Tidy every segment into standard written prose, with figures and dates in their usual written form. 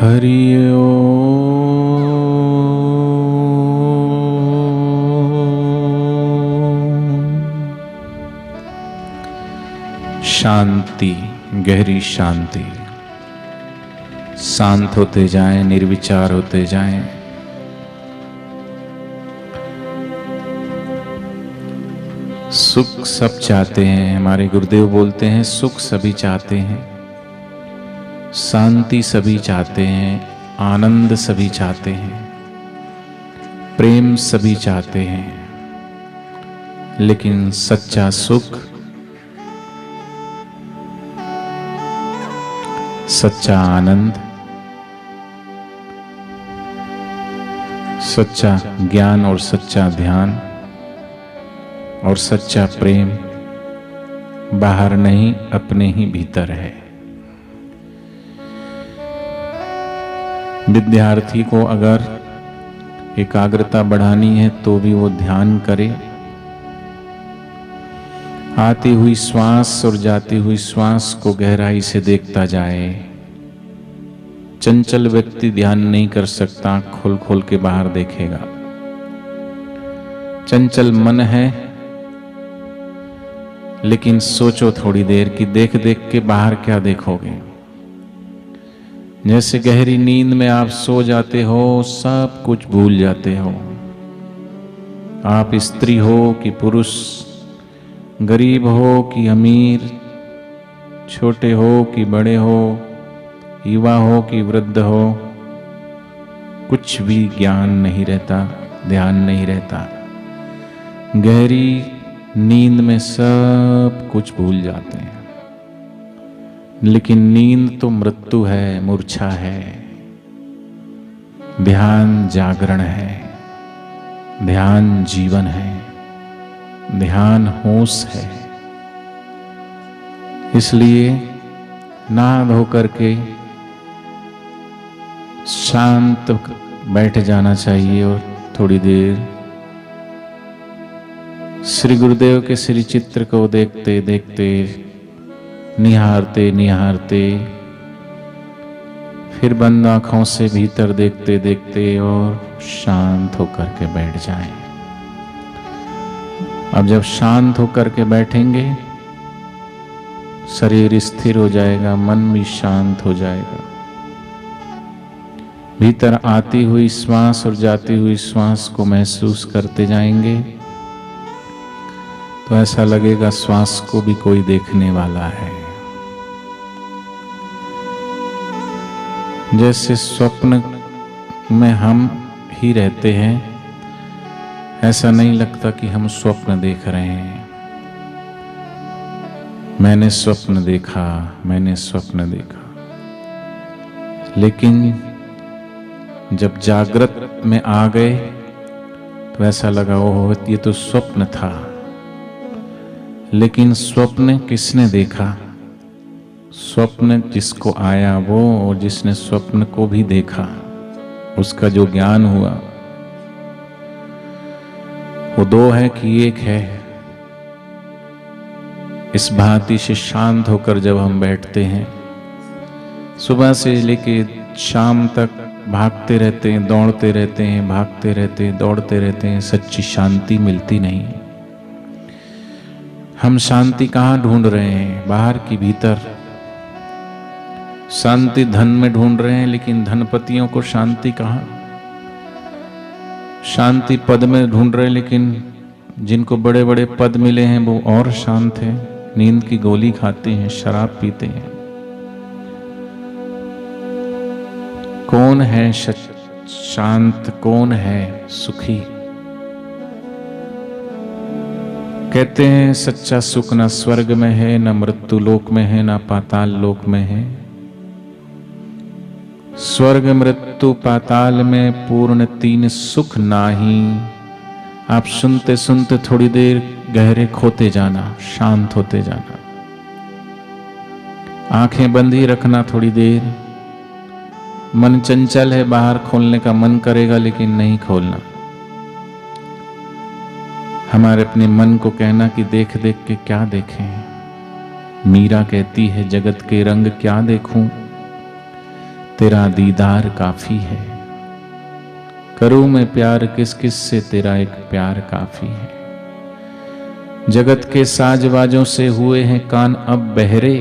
हरि ओम। शांति, गहरी शांति। शांत होते जाएं, निर्विचार होते जाएं। सुख सब चाहते हैं, हमारे गुरुदेव बोलते हैं सुख सभी चाहते हैं, शांति सभी चाहते हैं, आनंद सभी चाहते हैं, प्रेम सभी चाहते हैं, लेकिन सच्चा सुख, सच्चा आनंद, सच्चा ज्ञान और सच्चा ध्यान और सच्चा प्रेम बाहर नहीं, अपने ही भीतर है। विद्यार्थी को अगर एकाग्रता बढ़ानी है तो भी वो ध्यान करे। आती हुई श्वास और जाती हुई श्वास को गहराई से देखता जाए। चंचल व्यक्ति ध्यान नहीं कर सकता, खोल खोल के बाहर देखेगा। चंचल मन है, लेकिन सोचो थोड़ी देर कि देख देख के बाहर क्या देखोगे। जैसे गहरी नींद में आप सो जाते हो, सब कुछ भूल जाते हो। आप स्त्री हो कि पुरुष, गरीब हो कि अमीर, छोटे हो कि बड़े हो, युवा हो कि वृद्ध हो, कुछ भी ज्ञान नहीं रहता, ध्यान नहीं रहता। गहरी नींद में सब कुछ भूल जाते हैं। लेकिन नींद तो मृत्यु है, मूर्छा है। ध्यान जागरण है, ध्यान जीवन है, ध्यान होश है। इसलिए नहा धो करके शांत बैठ जाना चाहिए और थोड़ी देर श्री गुरुदेव के श्री चित्र को देखते देखते, निहारते निहारते, फिर बंद आंखों से भीतर देखते देखते और शांत होकर के बैठ जाएं। अब जब शांत होकर के बैठेंगे, शरीर स्थिर हो जाएगा, मन भी शांत हो जाएगा। भीतर आती हुई श्वास और जाती हुई श्वास को महसूस करते जाएंगे तो ऐसा लगेगा श्वास को भी कोई देखने वाला है। जैसे स्वप्न में हम ही रहते हैं, ऐसा नहीं लगता कि हम स्वप्न देख रहे हैं। मैंने स्वप्न देखा, मैंने स्वप्न देखा। लेकिन जब जागृत में आ गए तो ऐसा लगा ओह ये तो स्वप्न था। लेकिन स्वप्न किसने देखा? स्वप्न जिसको आया वो, और जिसने स्वप्न को भी देखा, उसका जो ज्ञान हुआ वो दो है कि एक है। इस भांति से शांत होकर जब हम बैठते हैं, सुबह से लेके शाम तक भागते रहते हैं, दौड़ते रहते हैं, भागते रहते हैं, दौड़ते रहते हैं, सच्ची शांति मिलती नहीं। हम शांति कहाँ ढूंढ रहे हैं? बाहर की भीतर। शांति धन में ढूंढ रहे हैं, लेकिन धनपतियों को शांति कहाँ? शांति पद में ढूंढ रहे हैं, लेकिन जिनको बड़े बड़े पद मिले हैं वो और शांत हैं, नींद की गोली खाते हैं, शराब पीते हैं। कौन है शांत? कौन है सुखी? कहते हैं सच्चा सुख न स्वर्ग में है, न मृत्यु लोक में है, न पाताल लोक में है। स्वर्ग मृत्यु पाताल में पूर्ण तीन सुख नाही। आप सुनते सुनते थोड़ी देर गहरे खोते जाना, शांत होते जाना। आंखें बंद ही रखना थोड़ी देर। मन चंचल है, बाहर खोलने का मन करेगा लेकिन नहीं खोलना। हमारे अपने मन को कहना कि देख देख के क्या देखें। मीरा कहती है जगत के रंग क्या देखूं, तेरा दीदार काफी है। करूं मैं प्यार किस किस से, तेरा एक प्यार काफी है। जगत के साजबाजों से हुए हैं कान अब बहरे,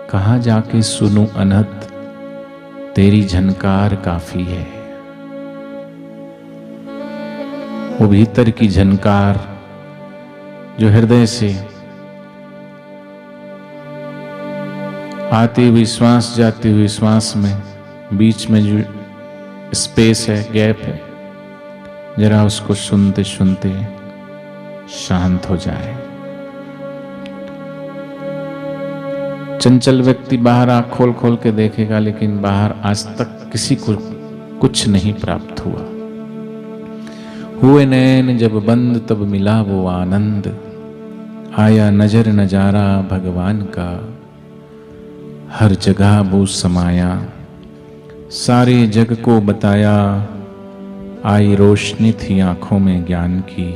कहां जाके सुनूं अनहद, तेरी झनकार काफी है। वो भीतर की झनकार जो हृदय से आती हुई श्वास जाती हुई श्वास में बीच में जो स्पेस है, गैप है, जरा उसको सुनते सुनते शांत हो जाए। चंचल व्यक्ति बाहर आंख खोल खोल के देखेगा, लेकिन बाहर आज तक किसी को कुछ नहीं प्राप्त हुआ। हुए नैन जब बंद तब मिला वो आनंद, आया नजर नजारा भगवान का, हर जगह वो समाया, सारे जग को बताया, आई रोशनी थी आंखों में ज्ञान की,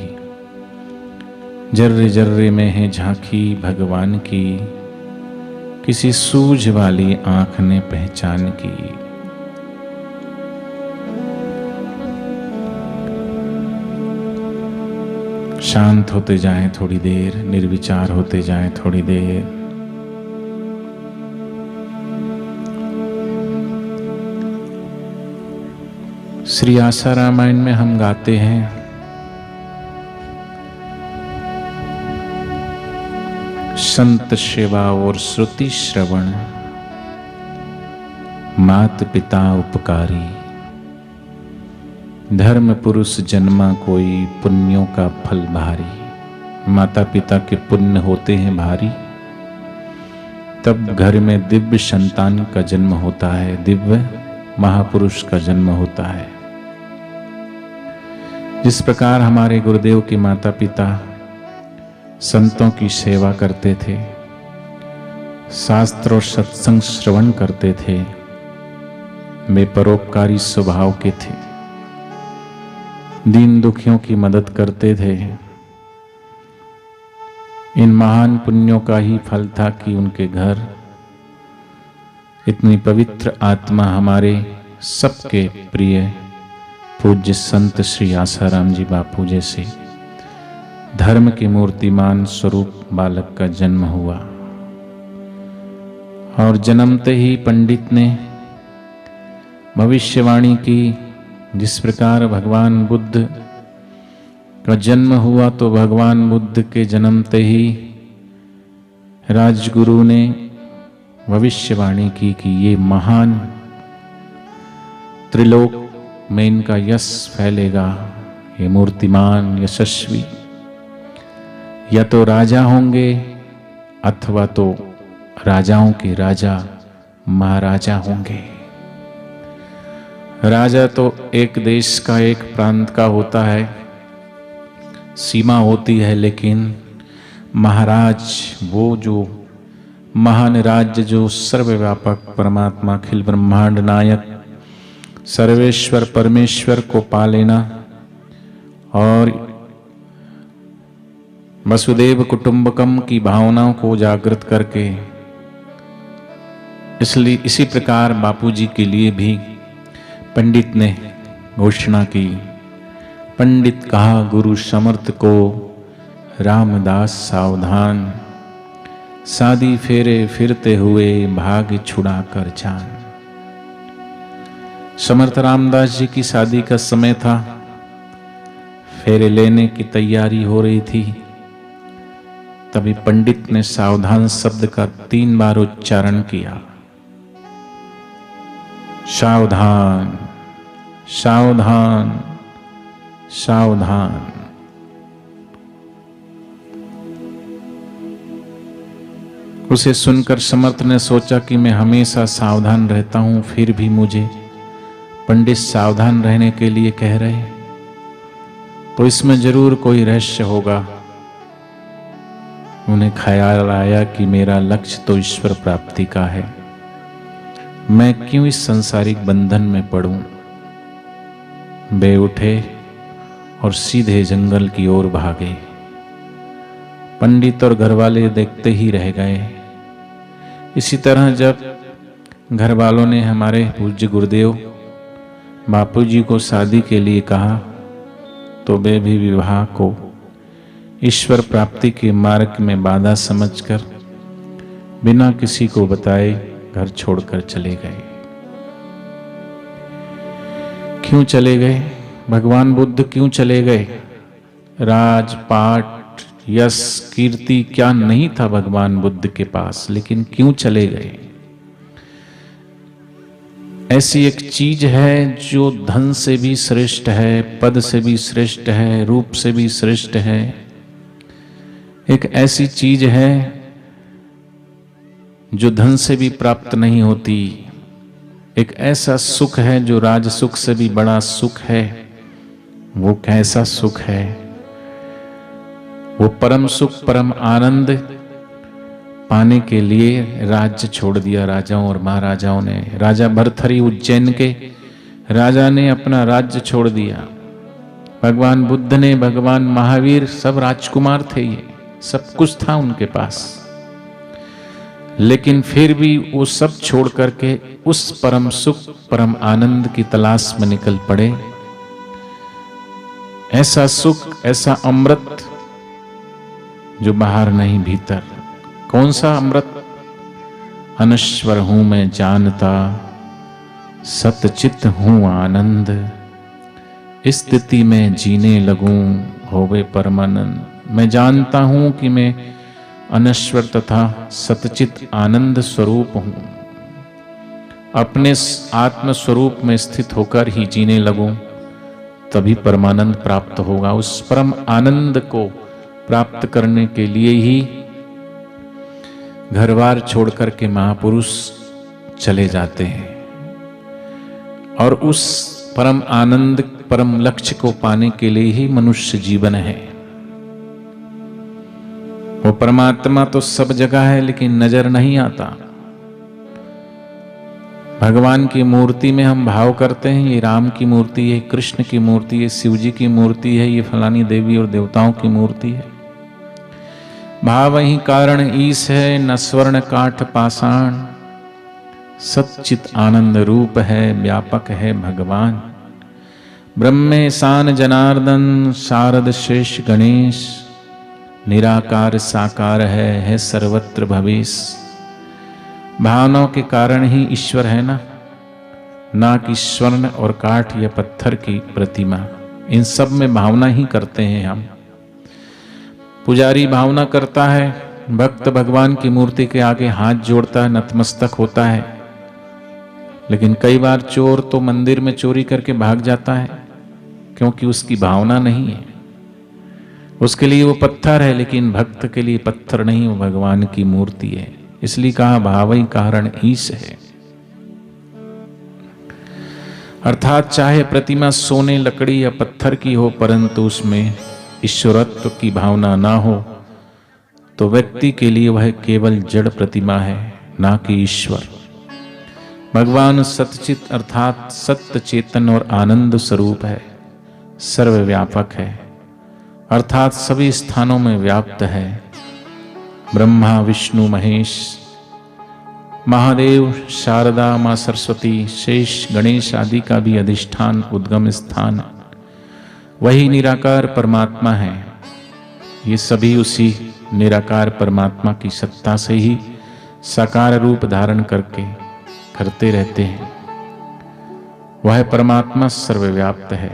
जर्रे जर्रे में है झांकी भगवान की, किसी सूझ वाली आंख ने पहचान की। शांत होते जाएं थोड़ी देर, निर्विचार होते जाएं थोड़ी देर। श्री आशा रामायण में हम गाते हैं, संत सेवा और श्रुति श्रवण, मात पिता उपकारी, धर्म पुरुष जन्मा कोई, पुण्यों का फल भारी। माता पिता के पुण्य होते हैं भारी, तब घर में दिव्य संतान का जन्म होता है, दिव्य महापुरुष का जन्म होता है। जिस प्रकार हमारे गुरुदेव के माता पिता संतों की सेवा करते थे, शास्त्र और सत्संग श्रवण करते थे, वे परोपकारी स्वभाव के थे, दीन दुखियों की मदद करते थे। इन महान पुण्यों का ही फल था कि उनके घर इतनी पवित्र आत्मा हमारे सबके प्रिय पूज्य संत श्री आसाराम जी बापू जैसे धर्म के मूर्तिमान स्वरूप बालक का जन्म हुआ। और जन्मते ही पंडित ने भविष्यवाणी की, जिस प्रकार भगवान बुद्ध का जन्म हुआ तो भगवान बुद्ध के जन्मते ही राजगुरु ने भविष्यवाणी की कि ये महान त्रिलोक में इनका यश फैलेगा, ये मूर्तिमान यशस्वी या तो राजा होंगे अथवा तो राजाओं के राजा महाराजा होंगे। राजा तो एक देश का एक प्रांत का होता है, सीमा होती है, लेकिन महाराज वो जो महान राज्य जो सर्वव्यापक परमात्मा अखिल ब्रह्मांड नायक सर्वेश्वर परमेश्वर को पा लेना और वसुदेव कुटुंबकम की भावनाओं को जागृत करके, इसलिए इसी प्रकार बापूजी के लिए भी पंडित ने घोषणा की। पंडित कहा गुरु समर्थ को, रामदास सावधान, शादी फेरे फिरते हुए भाग छुड़ा कर जान। समर्थ रामदास जी की शादी का समय था, फेरे लेने की तैयारी हो रही थी। तभी पंडित ने सावधान शब्द का 3 बार उच्चारण किया। सावधान सावधान सावधान। उसे सुनकर समर्थ ने सोचा कि मैं हमेशा सावधान रहता हूं, फिर भी मुझे पंडित सावधान रहने के लिए कह रहे, तो इसमें जरूर कोई रहस्य होगा। उन्हें ख्याल आया कि मेरा लक्ष्य तो ईश्वर प्राप्ति का है, मैं क्यों इस संसारिक बंधन में पड़ूं। वे उठे और सीधे जंगल की ओर भागे। पंडित और घरवाले देखते ही रह गए। इसी तरह जब घर वालों ने हमारे पूज्य गुरुदेव बापूजी को शादी के लिए कहा तो वे भी विवाह को ईश्वर प्राप्ति के मार्ग में बाधा समझकर बिना किसी को बताए घर छोड़कर चले गए। क्यों चले गए? भगवान बुद्ध क्यों चले गए? राजपाट, यश, कीर्ति क्या नहीं था भगवान बुद्ध के पास, लेकिन क्यों चले गए? ऐसी एक चीज है जो धन से भी श्रेष्ठ है, पद से भी श्रेष्ठ है, रूप से भी श्रेष्ठ है। एक ऐसी चीज है जो धन से भी प्राप्त नहीं होती। एक ऐसा सुख है जो राज सुख से भी बड़ा सुख है। वो कैसा सुख है? वो परम सुख, परम आनंद पाने के लिए राज्य छोड़ दिया राजाओं और महाराजाओं ने। राजा भर्तहरि उज्जैन के राजा ने अपना राज्य छोड़ दिया। भगवान बुद्ध ने, भगवान महावीर सब राजकुमार थे, ये सब कुछ था उनके पास, लेकिन फिर भी वो सब छोड़ करके उस परम सुख, परम आनंद की तलाश में निकल पड़े। ऐसा सुख, ऐसा अमृत जो बाहर नहीं भीतर। कौन सा अमृत? अनश्वर हूं मैं जानता, सतचित हूं आनंद, स्थिति में जीने लगूं होवे परमानंद। मैं जानता हूं कि मैं अनश्वर तथा सतचित आनंद स्वरूप हूं। अपने आत्म स्वरूप में स्थित होकर ही जीने लगूं, तभी परमानंद प्राप्त होगा। उस परम आनंद को प्राप्त करने के लिए ही घरबार छोड़कर के महापुरुष चले जाते हैं, और उस परम आनंद, परम लक्ष्य को पाने के लिए ही मनुष्य जीवन है। वो परमात्मा तो सब जगह है, लेकिन नजर नहीं आता। भगवान की मूर्ति में हम भाव करते हैं, ये राम की मूर्ति है, कृष्ण की मूर्ति है, शिव जी की मूर्ति है, ये फलानी देवी और देवताओं की मूर्ति है। भाव ही कारण ईश है, न स्वर्ण काठ पाषाण, सच्चित आनंद रूप है, व्यापक है भगवान। ब्रह्मे सान जनार्दन, शारद शेष गणेश, निराकार साकार है सर्वत्र भवेश। भावनाओं के कारण ही ईश्वर है ना कि स्वर्ण और काठ या पत्थर की प्रतिमा। इन सब में भावना ही करते हैं हम। पुजारी भावना करता है, भक्त भगवान की मूर्ति के आगे हाथ जोड़ता है, नतमस्तक होता है, लेकिन कई बार चोर तो मंदिर में चोरी करके भाग जाता है, क्योंकि उसकी भावना नहीं है। उसके लिए वो पत्थर है, लेकिन भक्त के लिए पत्थर नहीं, वो भगवान की मूर्ति है। इसलिए कहा भाव ही कारण ईश है। अर्थात चाहे प्रतिमा सोने, लकड़ी या पत्थर की हो, परंतु उसमें ईश्वरत्व की भावना ना हो तो व्यक्ति के लिए वह केवल जड़ प्रतिमा है, ना कि ईश्वर। भगवान सतचित अर्थात सत्य, चेतन और आनंद स्वरूप है, सर्वव्यापक है, अर्थात सभी स्थानों में व्याप्त है। ब्रह्मा, विष्णु, महेश, महादेव, शारदा, मां सरस्वती, शेष, गणेश आदि का भी अधिष्ठान, उद्गम स्थान वही निराकार परमात्मा है। ये सभी उसी निराकार परमात्मा की सत्ता से ही साकार रूप धारण करके करते रहते हैं। वह परमात्मा सर्वव्याप्त है।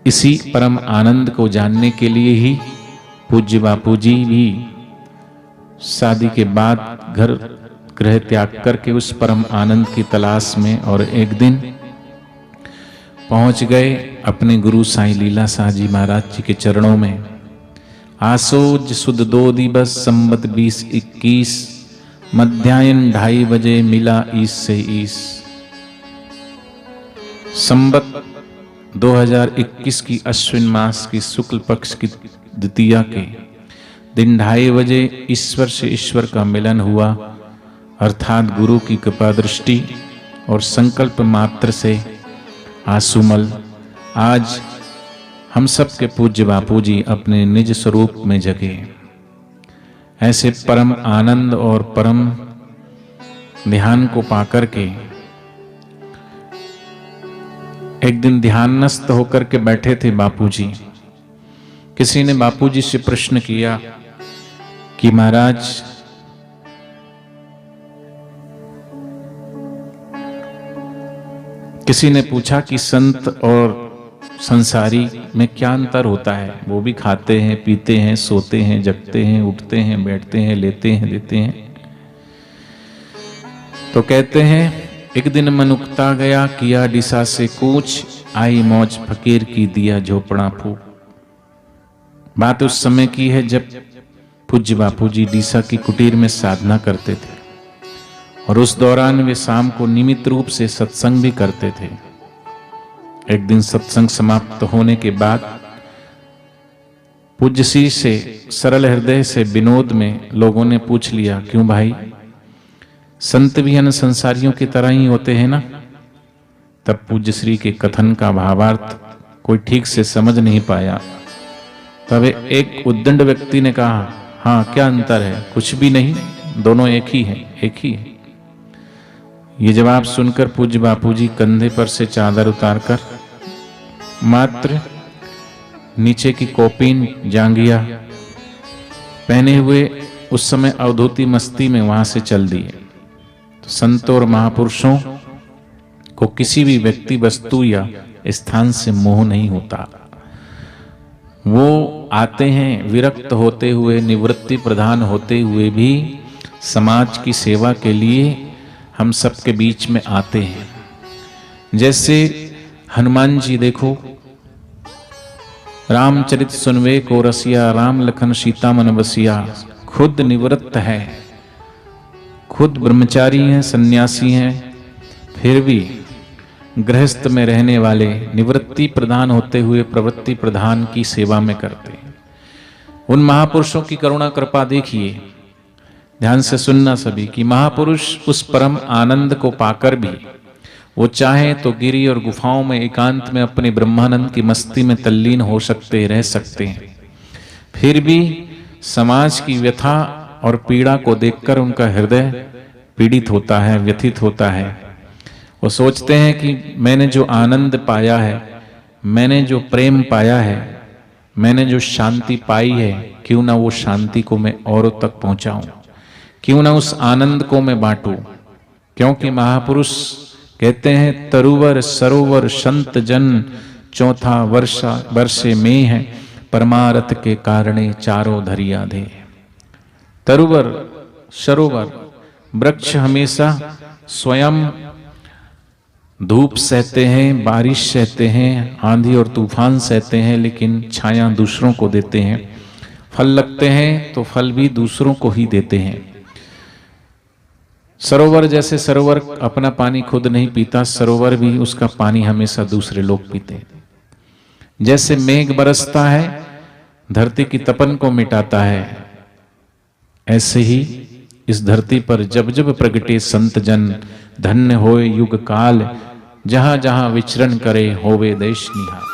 इसी परम आनंद को जानने के लिए ही पूज्य बापू जी भी शादी के बाद घर गृह त्याग करके उस परम आनंद की तलाश में, और एक दिन पहुंच गए अपने गुरु साईं लीला शाह जी महाराज जी के चरणों में। आसोज सुद 2 दिवस संवत 2021, मध्याह्न 2:30 बजे मिला ईश से ईश। संवत 2021 की अश्विन मास की शुक्ल पक्ष की द्वितीया के दिन 2:30 बजे ईश्वर से ईश्वर का मिलन हुआ, अर्थात गुरु की कृपा दृष्टि और संकल्प मात्र से आंसुमल आज हम सब के पूज्य बापूजी अपने निज स्वरूप में जगे। ऐसे परम आनंद और परम ध्यान को पाकर के एक दिन ध्यानस्थ होकर के बैठे थे बापूजी। किसी ने बापूजी से प्रश्न किया कि महाराज, किसी ने पूछा कि संत और संसारी में क्या अंतर होता है? वो भी खाते हैं, पीते हैं, सोते हैं, जगते हैं, उठते हैं, बैठते हैं, लेते हैं, देते हैं। तो कहते हैं, एक दिन मनुक्ता गया, किया डिसा से कूच, आई मौज फकीर की दिया झोपड़ा फूक। बात उस समय की है जब पूज्य बापूजी डीसा की कुटीर में साधना करते थे और उस दौरान वे शाम को नियमित रूप से सत्संग भी करते थे। एक दिन सत्संग समाप्त होने के बाद पूज्य श्री से सरल हृदय से विनोद में लोगों ने पूछ लिया, क्यों भाई, संत भी अन्य संसारियों की तरह ही होते हैं ना? तब पूज्य श्री के कथन का भावार्थ कोई ठीक से समझ नहीं पाया। तब एक उद्दंड व्यक्ति ने कहा, हाँ क्या अंतर है? कुछ भी नहीं, दोनों एक ही है, एक ही है। ये जवाब सुनकर पूज्य बापूजी कंधे पर से चादर उतारकर मात्र नीचे की कौपीन जांघिया पहने हुए उस समय अवधूती मस्ती में वहां से चल दिए। तो संतों और महापुरुषों को किसी भी व्यक्ति, वस्तु या स्थान से मोह नहीं होता। वो आते हैं विरक्त होते हुए, निवृत्ति प्रधान होते हुए भी समाज की सेवा के लिए हम सबके बीच में आते हैं। जैसे हनुमान जी देखो, रामचरित सुनवे को रसिया, राम लखन सीता मन बसिया। खुद निवृत्त है, खुद ब्रह्मचारी हैं, सन्यासी हैं, फिर भी गृहस्थ में रहने वाले निवृत्ति प्रधान होते हुए प्रवृत्ति प्रधान की सेवा में करते हैं। उन महापुरुषों की करुणा कृपा देखिए, ध्यान से सुनना सभी, कि महापुरुष उस परम आनंद को पाकर भी वो चाहे तो गिरी और गुफाओं में एकांत में अपने ब्रह्मानंद की मस्ती में तल्लीन हो सकते, रह सकते हैं। फिर भी समाज की व्यथा और पीड़ा को देखकर उनका हृदय पीड़ित होता है, व्यथित होता है। वो सोचते हैं कि मैंने जो आनंद पाया है, मैंने जो प्रेम पाया है, मैंने जो शांति पाई है, क्यों ना वो शांति को मैं औरों तक पहुंचाऊं, क्यों ना उस आनंद को मैं बांटूं। क्योंकि महापुरुष कहते हैं, तरुवर सरोवर संत जन, चौथा वर्षे में है, परमारथ के कारणे चारों धरिया दे। तरुवर सरोवर, वृक्ष हमेशा स्वयं धूप सहते हैं, बारिश सहते हैं, आंधी और तूफान सहते हैं, लेकिन छाया दूसरों को देते हैं। फल लगते हैं तो फल भी दूसरों को ही देते हैं। सरोवर जैसे, सरोवर अपना पानी खुद नहीं पीता, सरोवर भी उसका पानी हमेशा दूसरे लोग पीते हैं। जैसे मेघ बरसता है, धरती की तपन को मिटाता है, ऐसे ही इस धरती पर जब जब प्रगटे संत जन, धन्य होए युग काल, जहां जहां विचरण करे होवे देश निहाल।